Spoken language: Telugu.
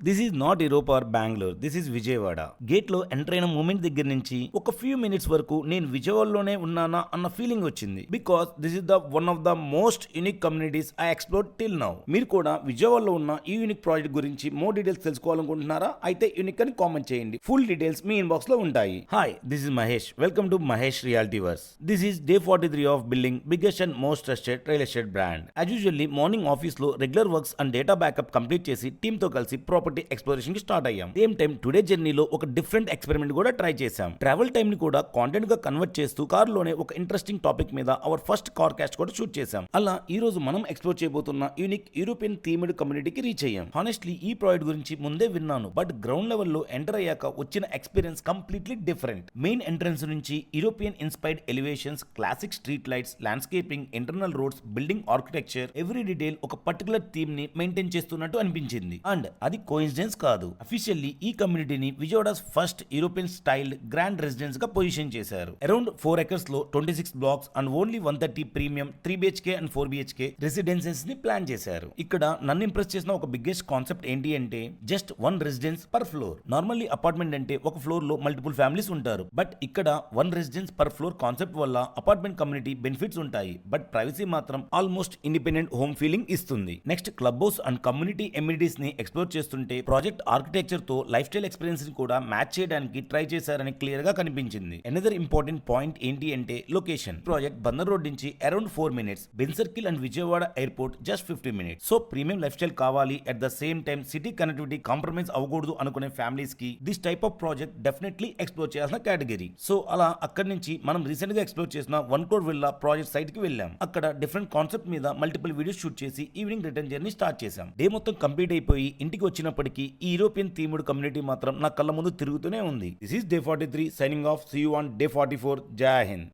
This is not Europe or Bengaluru, this is Vijayawada. Gate లో ఎంటర్ అయిన మూమెంట్ దగ్గర నుంచి ఒక ఫ్యూ మినిట్స్ వరకు నేను విజయవాడలోనే ఉన్నానా అన్న ఫీలింగ్ వచ్చింది. Because this is the one of the most unique communities I explore till now. మీరు కూడా విజయవాడలో ఉన్న ఈ యూనిక్ ప్రాజెక్ట్ గురించి మోర్ డీటెయిల్స్ తెలుసుకోవాలనుకుంటున్నారా? అయితే యూనిక్ అని కామెంట్ చేయండి. ఫుల్ డీటెయిల్స్ మీ ఇన్బాక్స్ లో ఉంటాయి. Hi, this is Mahesh. Welcome to Mahesh reality verse. This is day 43 of building biggest and most trusted real estate brand. As usually morning office లో regular works and data backup complete చేసి టీమ్ తో కలిసి ప్రాపర్టీ ఎక్స్ప్లోరేషన్ కి స్టార్ట్ అయ్యాం. సేమ్ టైం టుడే జర్నీలో ఒక డిఫరెంట్ ఎక్స్పెరిమెంట్ కూడా ట్రై చేశాం. ట్రావెల్ టైం ని కూడా కాంటెంట్ గా కన్వర్ట్ చేస్తూ కార్ లోనే ఒక ఇంట్రెస్టింగ్ టాపిక్ మీద అవర్ ఫస్ట్ కార్ క్యాస్ట్ కూడా షూట్ చేశాం. అలా ఈ రోజు మనం ఎక్స్ప్లోర్ చేయబోతున్న యూనిక్ యూరోపియన్ థీమ్డ్ కమ్యూనిటీకి రీచ్ అయ్యాం. హానెస్ట్లీ ఈ ప్రాజెక్ట్ గురించి ముందే విన్నాను, బట్ గ్రౌండ్ లెవెల్ లో ఎంటర్ అయ్యాక వచ్చిన experience completely different. Main entrance నుంచి European inspired elevations, classic street lights, landscaping, internal roads, building architecture, every detail ఒక పర్టికులర్ థీమ్ ని మెయింటైన్ చేస్తున్నట్టు అనిపించింది. అండ్ అది కోఇన్సిడెన్స్ కాదు. అఫీషియల్లీ ఈ కమ్యూనిటీని Vijayawada's first European styled grand residence గా పొజిషన్ చేశారు. అరౌండ్ 4 acres లో 26 blocks and only 130 premium 3 BHK and 4 BHK residences ని ప్లాన్ చేశారు. ఇక్కడ నన్ను ఇంప్రెస్ చేసిన ఒక బిగ్గెస్ట్ కాన్సెప్ట్ ఏంటి అంటే just 1 residence per floor. Normally apartment అంటే ఒక ఫ్లోర్ లో మల్టిపుల్ ఫ్యామిలీస్ ఉంటారు, బట్ ఇక్కడ 1 రెసిడెన్స్ పర్ ఫ్లోర్ కాన్సెప్ట్ వల్ల అపార్ట్మెంట్ కమ్యూనిటీ బెనిఫిట్స్ ఉంటాయి, బట్ ప్రైవసీ మాత్రం ఆల్మోస్ట్ ఇండిపెండెంట్ హోమ్ ఫీలింగ్ ఇస్తుంది. Next club house and community amenities ని ఎక్స్ప్లోర్ చేస్తుంటే ప్రాజెక్ట్ ఆర్కిటెక్చర్ తో లైఫ్ స్టైల్ ఎక్స్పీరియన్స్ ని కూడా మ్యాచ్ చేయడానికి ట్రై చేశారని క్లియర్ గా కనిపించింది. అనదర్ ఇంపార్టెంట్ పాయింట్ ఏంటి అంటే లొకేషన్. ప్రాజెక్ట్ బందర్ రోడ్ నుంచి around 4 minutes, Benz circle and Vijayawada airport just 50 minutes. So premium lifestyle కావాలి, at the same time city connectivity compromise అవ్వకూడదు అనుకునే ఫ్యామిలీస్ కి this type of project definitely explore చేయాల్సిన కేటగిరీ. సో అలా అక్కడి నుంచి మనం రీసెంట్ గా ఎక్స్ప్లోర్ చేసిన 1 crore విల్లా ప్రాజెక్ట్ సైట్ కి వెళ్ళాం. అక్కడ డిఫరెంట్ కాన్సెప్ట్ మీద మల్టిపుల్ వీడియోస్ షూట్ చేసి ఈవినింగ్ రిటర్న్ జర్నీ స్టార్ట్ చేశాం. డే మొత్తం కంప్లీట్ అయిపోయి ఇంటికి వచ్చినప్పటికీ ఈ యూరోపియన్ థీమ్డ్ కమ్యూనిటీ మాత్రం నా కళ్ళ ముందు తిరుగుతూనే ఉంది. This is day 43 signing off. See you on day 44. జై హింద్.